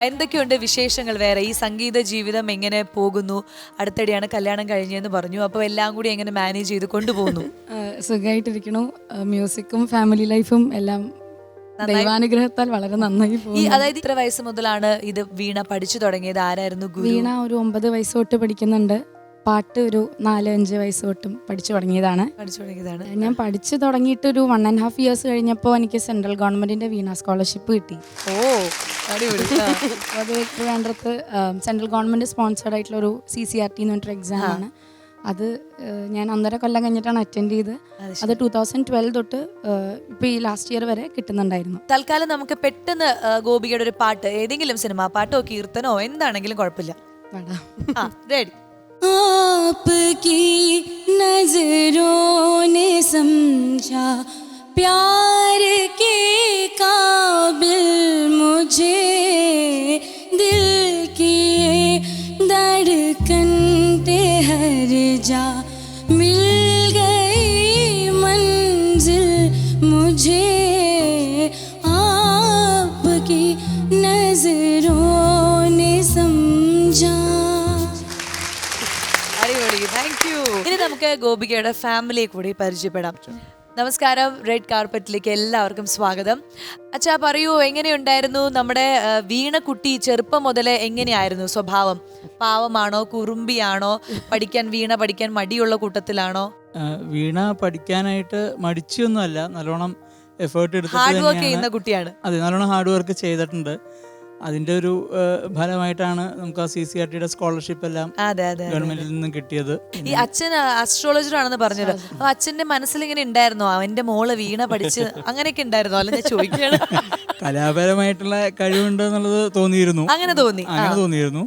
എന്തൊക്കെയുണ്ട് വിശേഷങ്ങൾ വേറെ? ഈ സംഗീത ജീവിതം എങ്ങനെ പോകുന്നു? അടുത്തിടെയാണ് കല്യാണം കഴിഞ്ഞതെന്ന് പറഞ്ഞു. അപ്പോൾ എല്ലാം കൂടി എങ്ങനെ മാനേജ് ചെയ്ത് കൊണ്ടുപോകുന്നു? സുഖമായിട്ടിരിക്കണു. മ്യൂസിക്കും ഫാമിലി ലൈഫും എല്ലാം ദൈവാനുഗ്രഹത്താൽ വളരെ നന്നായി പോകുന്നു. അതായത് ഇത്ര വയസ്സ് മുതലാണ് ഇത് വീണ പഠിച്ചു തുടങ്ങിയത്? ആരായിരുന്നു ഗുരു? വീണ ഒരു 9 വയസ്സ് തൊട്ട് പഠിക്കുന്നുണ്ട്. പാട്ട് ഒരു 4-5 വയസ്സ് തൊട്ടും പഠിച്ചു തുടങ്ങിയതാണ്. ഞാൻ പഠിച്ചു തുടങ്ങിയിട്ട് ഒരു 1.5 years കഴിഞ്ഞപ്പോൾ എനിക്ക് സെൻട്രൽ ഗവൺമെന്റിന്റെ വീണ സ്കോളർഷിപ്പ് കിട്ടി. അത് ട്രിവാൻഡ്രത്ത് സെൻട്രൽ ഗവൺമെന്റ് സ്പോൺസേർഡ് ആയിട്ടുള്ള ഒരു CCRT എന്ന് പറഞ്ഞിട്ടൊരു എക്സാം ആണ്. അത് ഞാൻ 1.5 കൊല്ലം കഴിഞ്ഞിട്ടാണ് അറ്റൻഡ് ചെയ്ത്. അത് 2012 തൊട്ട് ഇപ്പൊ ഈ ലാസ്റ്റ് ഇയർ വരെ കിട്ടുന്നുണ്ടായിരുന്നു. തൽക്കാലം നമുക്ക് പെട്ടെന്ന് ഗോപികയുടെ ഒരു പാട്ട്, ഏതെങ്കിലും സിനിമ പാട്ടോ കീർത്തനോ എന്താണെങ്കിലും കുഴപ്പമില്ല. റെഡി? आपकी नजरों ने समझा प्यार के काबिल मुझे, दिल की धड़कन पे हर जा मिल गई मंजिल मुझे, आपकी नजरों ने समझा. ഇനി നമുക്ക് ഗോപികയുടെ ഫാമിലിയെ കൂടി പരിചയപ്പെടാം. നമസ്കാരം, റെഡ് കാർപ്പറ്റിലേക്ക് എല്ലാവർക്കും സ്വാഗതം. അച്ഛാ പറയൂ, എങ്ങനെയുണ്ടായിരുന്നു നമ്മുടെ വീണക്കുട്ടി? ചെറുപ്പം മുതലേ എങ്ങനെയായിരുന്നു സ്വഭാവം? പാവമാണോ, കുറുമ്പിയാണോ, വീണ പഠിക്കാൻ മടിയുള്ള കൂട്ടത്തിലാണോ? വീണ പഠിക്കാനായിട്ട് മടിച്ചൊന്നുമല്ല, നല്ലോണം എഫേർട്ട് എടുത്തിട്ട് ഹാർഡ് വർക്ക് ചെയ്യുന്ന കുട്ടിയാണ്. അതെ, നല്ലോണം ഹാർഡ് വർക്ക് ചെയ്തിട്ടുണ്ട്. അതിന്റെ ഒരു ഫലമായിട്ടാണ് നമുക്ക് ആ CCRTയുടെ സ്കോളർഷിപ്പ് എല്ലാം ഗവൺമെന്റിൽ നിന്നും കിട്ടിയത്. ഈ അച്ഛൻ അസ്ട്രോളജർ ആണെന്ന് പറഞ്ഞല്ലോ, അപ്പൊ അച്ഛന്റെ മനസ്സിൽ ഇങ്ങനെ ഉണ്ടായിരുന്നോ അവന്റെ മോള് വീണ പഠിച്ച് അങ്ങനെയൊക്കെ ഉണ്ടായിരുന്നോ? അല്ല, ഞാൻ ചോദിക്കുകയാണ്. കലാപരമായിട്ടുള്ള കഴിവുണ്ട് എന്നുള്ളത് തോന്നിയിരുന്നു. അങ്ങനെ തോന്നിയിരുന്നു.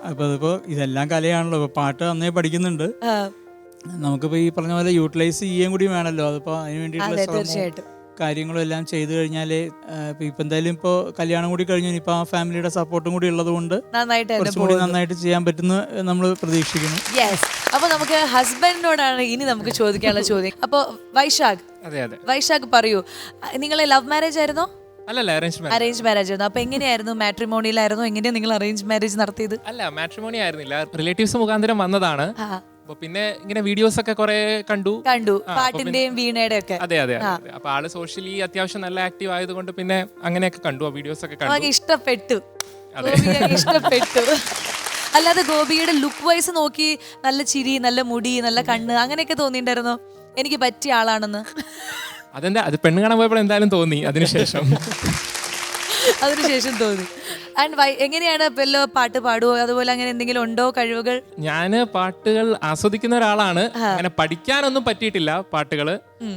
അപ്പൊ അതിപ്പോ ഇതെല്ലാം കലയാണല്ലോ. ഇപ്പൊ പാട്ട് അന്നേ പഠിക്കുന്നുണ്ട്. നമുക്കിപ്പോ ഈ പറഞ്ഞ പോലെ യൂട്ടിലൈസ് ചെയ്യാൻ കൂടി വേണമല്ലോ. അതിപ്പോ അതിന് വേണ്ടിയിട്ടുള്ള കാര്യങ്ങളും എല്ലാം ചെയ്തു കഴിഞ്ഞാല് ഇപ്പൊ എന്തായാലും ഇപ്പൊ കല്യാണം കൂടി കഴിഞ്ഞു, ഇപ്പൊ ആ ഫാമിലിയുടെ സപ്പോർട്ടും കൂടി ഉള്ളത് കൊണ്ട് കുറച്ചുകൂടി നന്നായിട്ട് ചെയ്യാൻ പറ്റുന്ന നമ്മൾ പ്രതീക്ഷിക്കുന്നു. അപ്പൊ നമുക്ക് ഹസ്ബൻഡിനോടാണ് ഇനി നമുക്ക് ചോദിക്കാനുള്ള ചോദ്യം. അപ്പൊ വൈശാഖ് പറയൂ, നിങ്ങളെ ലവ് മാരേജ് ആയിരുന്നോ? അറേഞ്ച് മാരേജ് ആയിരുന്നു. അപ്പൊ എങ്ങനെയായിരുന്നു? മാട്രിമോണിയിലായിരുന്നു? എങ്ങനെയാ നിങ്ങൾ അറേഞ്ച് മാരേജ് നടത്തിയത്? അല്ല, മാട്രിമോണി ആയിരുന്നില്ല, റിലേറ്റീവ്സ് മുഖാന്തരം വന്നതാണ്. അപ്പൊ പിന്നെ ഇങ്ങനെ വീഡിയോസ് ഒക്കെ കുറെ കണ്ടു, പാട്ടിന്റെയും വീണയുടെ ഒക്കെ. അതെ. അപ്പൊ ആള് സോഷ്യലി അത്യാവശ്യം നല്ല ആക്റ്റീവ് ആയതുകൊണ്ട് പിന്നെ അങ്ങനെയൊക്കെ കണ്ടു, വീഡിയോസ് ഒക്കെ കണ്ടു. ഇഷ്ടപ്പെട്ടു. അല്ലാതെ ഗോപിയുടെ ലുക്ക് വൈസ് നോക്കി നല്ല ചിരി, നല്ല മുടി, നല്ല കണ്ണ്, അങ്ങനെയൊക്കെ തോന്നിയിട്ടുണ്ടായിരുന്നോ എനിക്ക് പറ്റിയ ആളാണെന്ന്? അതെന്താ, അത് പെണ്ണ് കാണാൻ പോയപ്പോൾ എന്തായാലും തോന്നി. അതിനുശേഷം തോന്നി. ആൻഡ് എങ്ങനെയാണ് വല്ല പാട്ട് പാടുവോ, അതുപോലെ അങ്ങനെ എന്തെങ്കിലും ഉണ്ടോ കഴിവുകൾ? ഞാന് പാട്ടുകൾ ആസ്വദിക്കുന്ന ഒരാളാണ്. അങ്ങനെ പഠിക്കാനൊന്നും പറ്റിയിട്ടില്ല പാട്ടുകള്.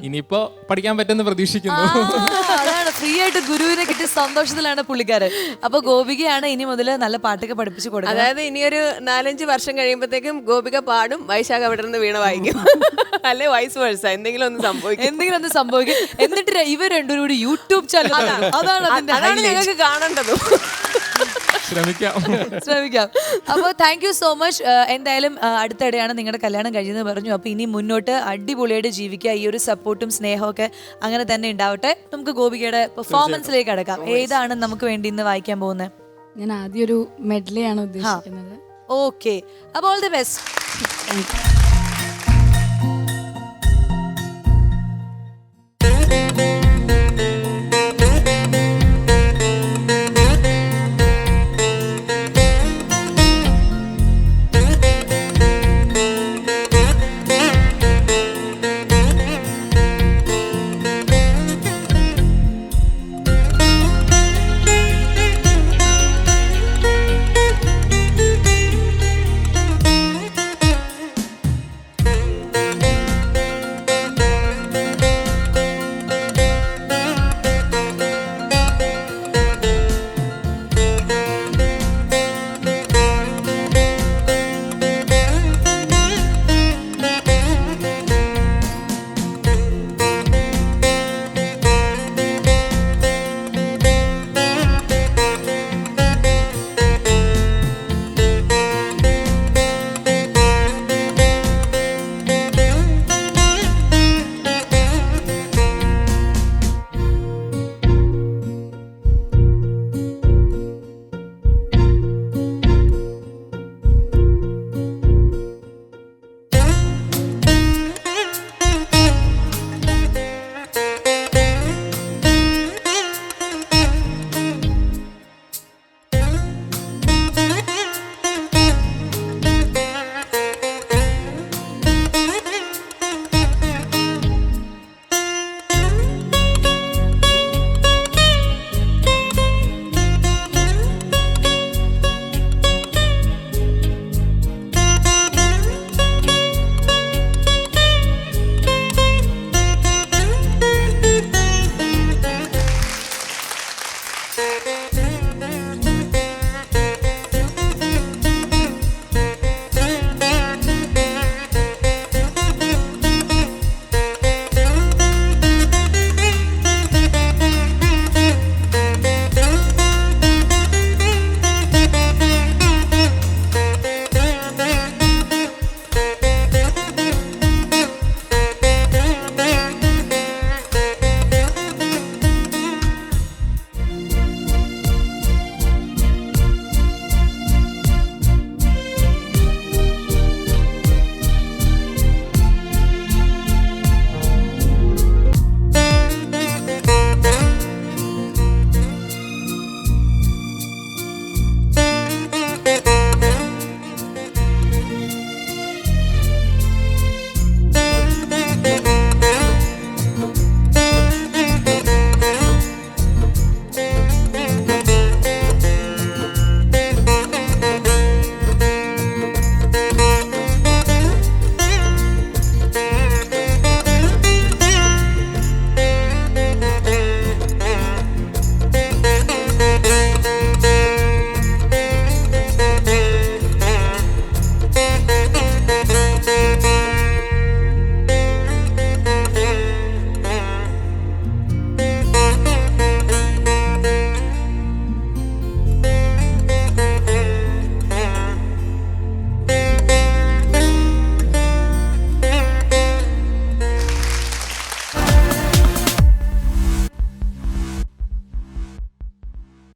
ഇനിയിപ്പോ പഠിക്കാൻ പറ്റുമെന്ന് പ്രതീക്ഷിക്കുന്നു. അതാണ്, ഫ്രീ ആയിട്ട് ഗുരുവിനെ കിട്ടിയ സന്തോഷത്തിലാണ് പുള്ളിക്കാരൻ. അപ്പൊ ഗോപികയാണ് ഇനി മുതൽ നല്ല പാട്ടൊക്കെ പഠിപ്പിച്ചു കൊടുക്കുക. അതായത് ഇനിയൊരു 4-5 വർഷം കഴിയുമ്പോഴത്തേക്കും ഗോപിക പാടും, വൈശാഖ് അവിടെ നിന്ന് വീണ വായിക്കും. അല്ലെ വൈസ് വേഴ്സ, എന്തെങ്കിലും ഒന്ന് സംഭവിക്കും. എന്നിട്ട് ഇവർ രണ്ടുപേരും കൂടി യൂട്യൂബ് ചാനൽ, അതാണ് നിങ്ങൾക്ക് കാണേണ്ടതും. ശ്രമിക്കാം. അപ്പോൾ താങ്ക് യു സോ മച്ച്. എന്തായാലും അടുത്തിടെയാണ് നിങ്ങളുടെ കല്യാണം കഴിഞ്ഞെന്ന് പറഞ്ഞു. അപ്പോൾ ഇനി മുന്നോട്ട് അടിപൊളിയായിട്ട് ജീവിക്കുക. ഈ ഒരു സപ്പോർട്ടും സ്നേഹവും ഒക്കെ അങ്ങനെ തന്നെ ഉണ്ടാവട്ടെ. നമുക്ക് ഗോപികയുടെ പെർഫോമൻസിലേക്ക് അടക്കാം. ഏതാണ് നമുക്ക് വേണ്ടി ഇന്ന് വായിക്കാൻ പോകുന്നത്? ഞാൻ ആദ്യം ഒരു മെഡ്ലി ആണ് ഉദ്ദേശിക്കുന്നത്. ഓക്കെ, അപ്പോൾ ഓൾ ദി ബെസ്റ്റ്.